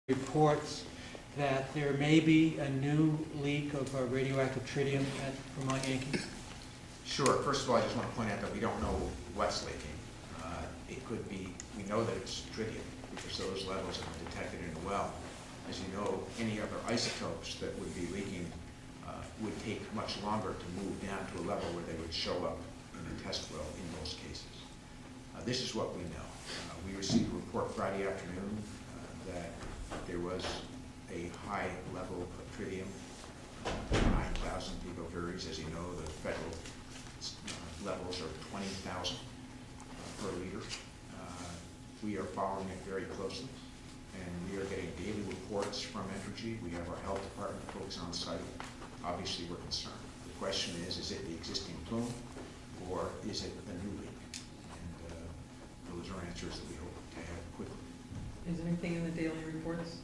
reports that there may be a new leak of radioactive tritium at Vermont Yankee? Sure. First of all, I just want to point out that we don't know what's leaking. It could be, we know that it's tritium because those levels have been detected in the well. As you know, any other isotopes that would be leaking would take much longer to move down to a level where they would show up in the test well in most cases. This is what we know. We received a report Friday afternoon that there was a high level of tritium, 9,000 picocuries. As you know, the federal levels are 20,000 per liter. We are following it very closely, and we are getting daily reports from Entergy. We have our health department folks on site. Obviously, we're concerned. The question is it the existing plume, or is it a new leak? And those are answers that we hope to have quickly. Is there anything in the daily reports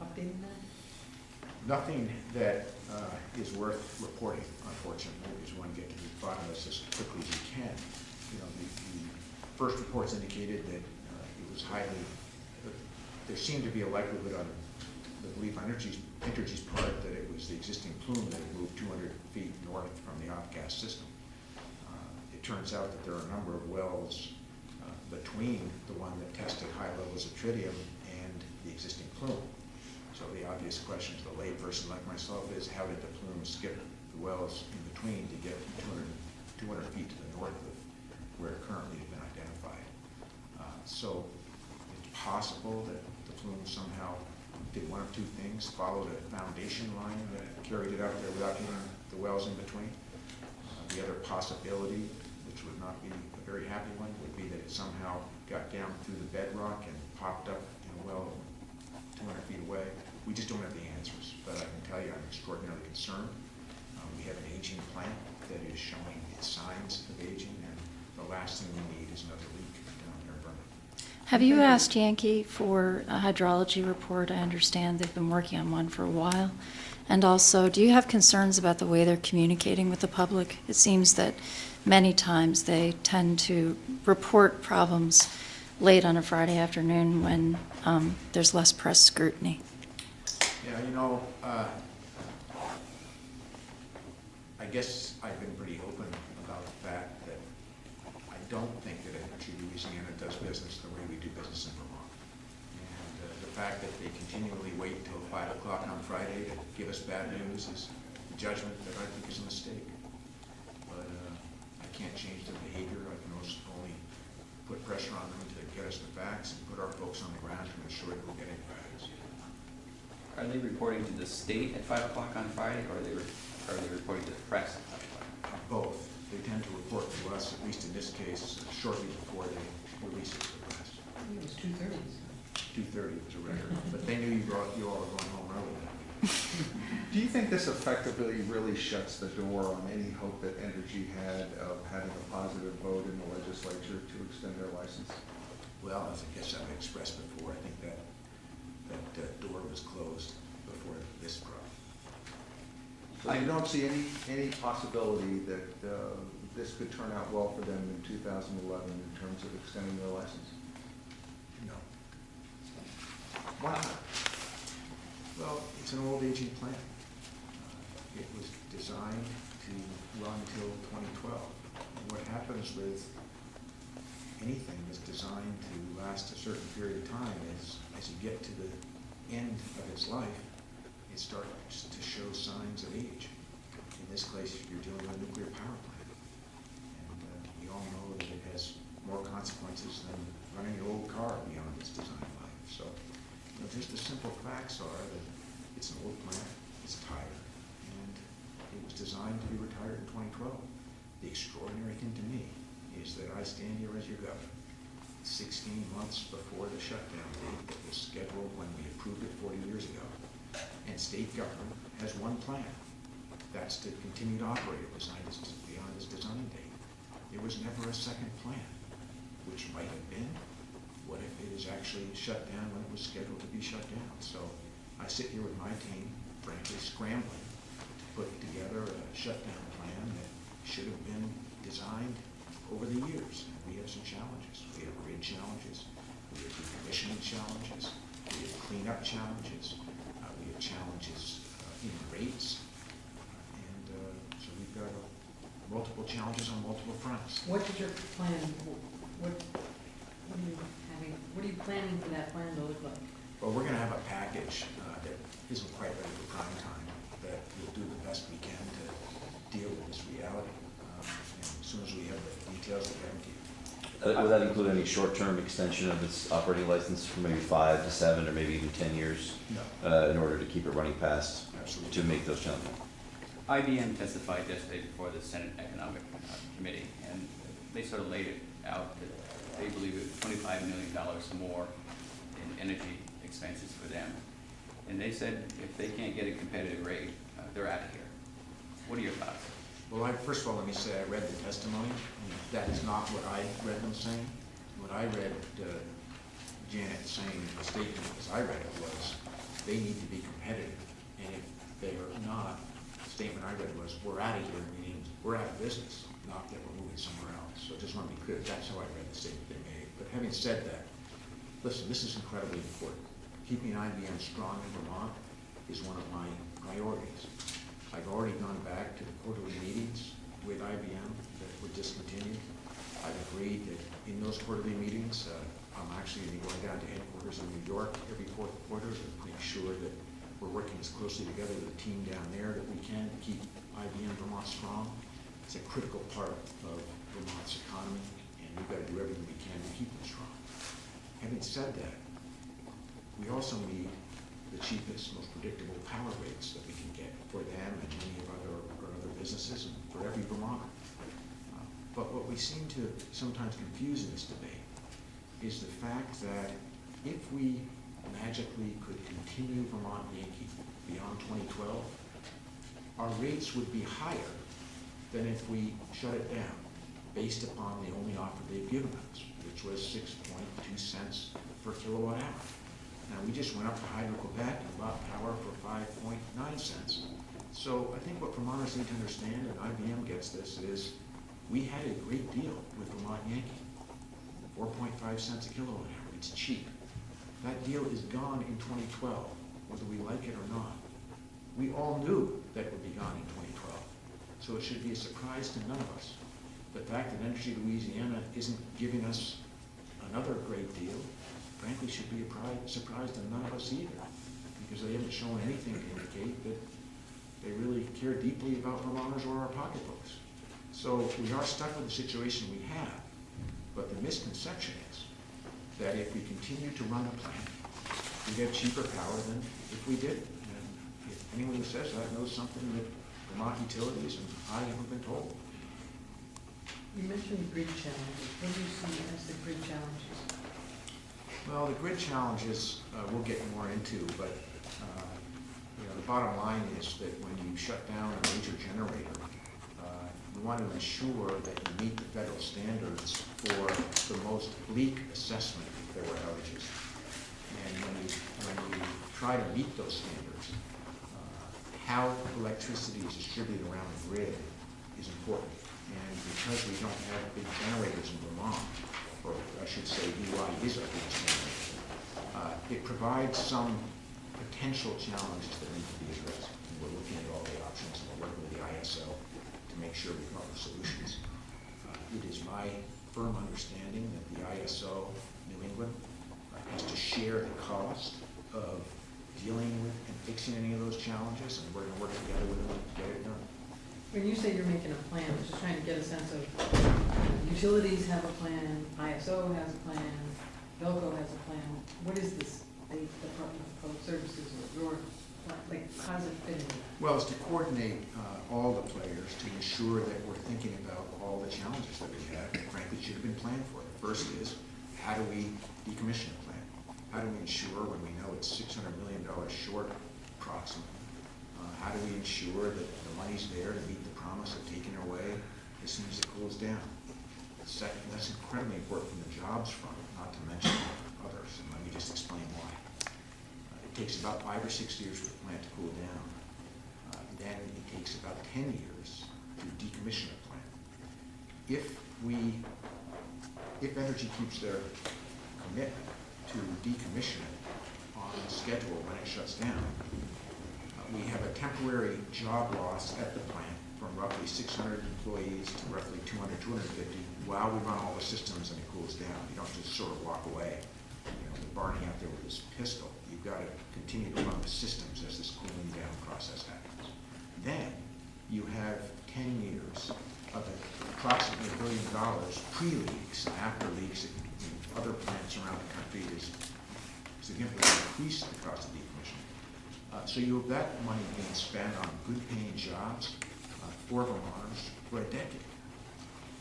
updating that? Nothing that is worth reporting, unfortunately, because we want to get to the bottom of this as quickly as we can. You know, the first reports indicated that it was highly, there seemed to be a likelihood on the belief on Entergy's part that it was the existing plume that had moved 200 feet north from the off-gas system. It turns out that there are a number of wells between the one that tested high levels of tritium and the existing plume. So the obvious question to the layperson like myself is, how did the plume skip the wells in between to get 200 feet to the north of where it currently has been identified? So it's possible that the plume somehow did one of two things: followed a foundation line that carried it out there without hitting the wells in between. The other possibility, which would not be a very happy one, would be that it somehow got down through the bedrock and popped up in a well 200 feet away. We just don't have the answers, but I can tell you I'm extraordinarily concerned. We have an aging plant that is showing its signs of aging, and the last thing we need is another leak down there in Vermont. Have you asked Yankee for a hydrology report? I understand they've been working on one for a while. And also, do you have concerns about the way they're communicating with the public? It seems that many times they tend to report problems late on a Friday afternoon when there's less press scrutiny. Yeah, you know, I guess I've been pretty open about the fact that I don't think that Energy Louisiana does business the way we do business in Vermont. And the fact that they continually wait till 5 o'clock on Friday to give us bad news is a judgment that I think is a mistake. But I can't change their behavior. I can only put pressure on them to get us the facts and put our folks on the ground to ensure that we're getting facts. Are they reporting to the state at 5 o'clock on Friday, or are they reporting to the press at 5 o'clock? Both. They tend to report to us, at least in this case, shortly before they release it to the press. I think it was 2:30. 2:30 was a record, but they knew you all were going home early that week. Do you think this effectively really shuts the door on any hope that Entergy had of having a positive vote in the legislature to extend their license? Well, as I guess I've expressed before, I think that door was closed before this problem. So you don't see any possibility that this could turn out well for them in 2011 in terms of extending their license? No. Why not? Well, it's an old aging plant. It was designed to run till 2012. And what happens with anything that's designed to last a certain period of time is, as you get to the end of its life, it starts to show signs of age. In this case, you're dealing with a nuclear power plant. And we all know that it has more consequences than running your old car beyond its design life. So, you know, just the simple facts are that it's an old plant, it's tired, and it was designed to be retired in 2012. The extraordinary thing to me is that I stand here as your governor, 16 months before the shutdown date that was scheduled when we approved it 40 years ago. And state government has one plan. That's to continue to operate it beyond its design date. There was never a second plan, which might have been, what if it is actually shut down when it was scheduled to be shut down? So I sit here with my team, frankly scrambling to put together a shutdown plan that should have been designed over the years. And we have some challenges. We have grid challenges. We have decommissioning challenges. We we have cleanup challenges, we have challenges in rates, and so we've got multiple challenges on multiple fronts. What is your plan, what are you planning for that plan to look like? Well, we're gonna have a package that isn't quite ready for prime time, that we'll do the best we can to deal with this reality. And as soon as we have the details, we'll guarantee you. Would that include any short-term extension of its operating license from maybe 5 to 7 or maybe even 10 years? No. In order to keep it running past, Absolutely. to make those challenges? IBM testified yesterday before the Senate Economic Committee, and they sort of laid it out that they believe it's $25 million more in energy expenses for them. And they said if they can't get a competitive rate, they're out of here. What are your thoughts? Well, first of all, let me say I read the testimony. That is not what I read them saying. What I read Janet saying, the statement as I read it was, they need to be competitive. And if they are not, the statement I read was, we're out of here, meaning we're out of business, not that we're moving somewhere else. So I just want to be clear, that's how I read the statement they made. But having said that, listen, this is incredibly important. Keeping IBM strong in Vermont is one of my priorities. I've already gone back to the quarterly meetings with IBM that were discontinued. I've agreed that in those quarterly meetings, I'm actually going to be going down to headquarters in New York every fourth quarter to make sure that we're working as closely together with the team down there that we can to keep IBM Vermont strong. It's a critical part of Vermont's economy, and we've got to do everything we can to keep it strong. Having said that, we also need the cheapest, most predictable power rates that we can get for them and many of our other businesses and for every Vermonter. But what we seem to sometimes confuse in this debate is the fact that if we magically could continue Vermont Yankee beyond 2012, our rates would be higher than if we shut it down based upon the only offer they've given us, which was 6.2 cents per kilowatt hour. Now, we just went up to Hydro-Quebec and bought power for 5.9 cents. So I think what Vermonters need to understand, and IBM gets this, is we had a great deal with Vermont Yankee. 4.5 cents a kilowatt hour. It's cheap. That deal is gone in 2012, whether we like it or not. We all knew that it would be gone in 2012. So it should be a surprise to none of us. The fact that Energy Louisiana isn't giving us another great deal, frankly, should be a surprise to none of us either, because they haven't shown anything to indicate that they really care deeply about Vermonters or our pocketbooks. So we are stuck with the situation we have, but the misconception is that if we continue to run the plant, we get cheaper power than if we didn't. And if anyone who says that knows something that Vermont utilities and I haven't been told. You mentioned grid challenges. What do you see as the grid challenges? Well, the grid challenges we'll get more into, but the bottom line is that when you shut down a major generator, you want to ensure that you meet the federal standards for the most bleak assessment if there were outages. And when you try to meet those standards, how electricity is distributed around the grid is important. And because we don't have big generators in Vermont, or I should say UI is our biggest generator, it provides some potential challenges that need to be addressed. And we're looking at all the options and we're working with the ISO to make sure we come up with solutions. It is my firm understanding that the ISO New England has to share the cost of dealing with and fixing any of those challenges, and we're going to work together with them to get it done. When you say you're making a plan, I'm just trying to get a sense of, utilities have a plan, ISO has a plan, Velco has a plan. What is this, the Department of Public Services or your plan? Like, how does it fit into that? Well, it's to coordinate all the players to ensure that we're thinking about all the challenges that we have, and frankly, should have been planned for. The first is, how do we decommission a plant? How do we ensure when we know it's $600 million short approximately? How do we ensure that the money's there to meet the promise of taking it away as soon as it cools down? Second, that's incredibly important from the jobs front, not to mention others, and let me just explain why. It takes about 5 or 6 years for the plant to cool down. Then it takes about 10 years to decommission a plant. If Energy keeps their commitment to decommission it on schedule when it shuts down. We have a temporary job loss at the plant from roughly 600 employees to roughly 200, 250 while we run all the systems and it cools down. You don't just sort of walk away. You know, with Barney out there with his pistol, you've got to continue to run the systems as this cooling down process happens. Then you have 10 years of approximately $1 billion pre-leaks, after leaks in other plants around the country is significantly increased the cost of decommissioning. So you have that money being spent on good paying jobs for Vermonters for a decade.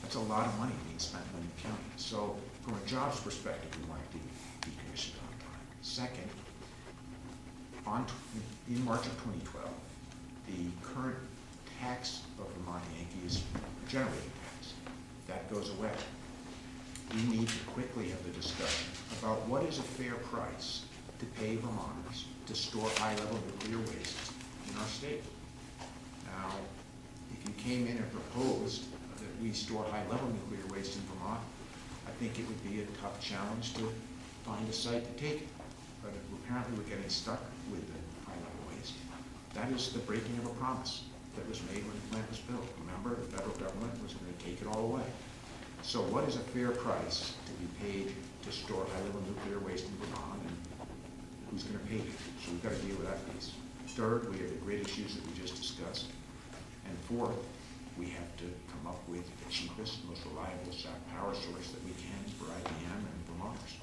That's a lot of money being spent in London County. So from a jobs perspective, we want it to be decommissioned on time. Second, in March of 2012, the current tax of Vermont Yankee is a generating tax. That goes away. We need to quickly have the discussion about what is a fair price to pay Vermonters to store high-level nuclear waste in our state. Now, if you came in and proposed that we store high-level nuclear waste in Vermont, I think it would be a tough challenge to find a site to take it. But apparently we're getting stuck with the high-level waste. That is the breaking of a promise that was made when the plant was built. Remember, the federal government was going to take it all away. So what is a fair price to be paid to store high-level nuclear waste in Vermont, and who's going to pay it? So we've got to deal with that piece. Third, we have the great issues that we just discussed. And fourth, we have to come up with the cheapest, most reliable power source that we can for IBM and Vermonters.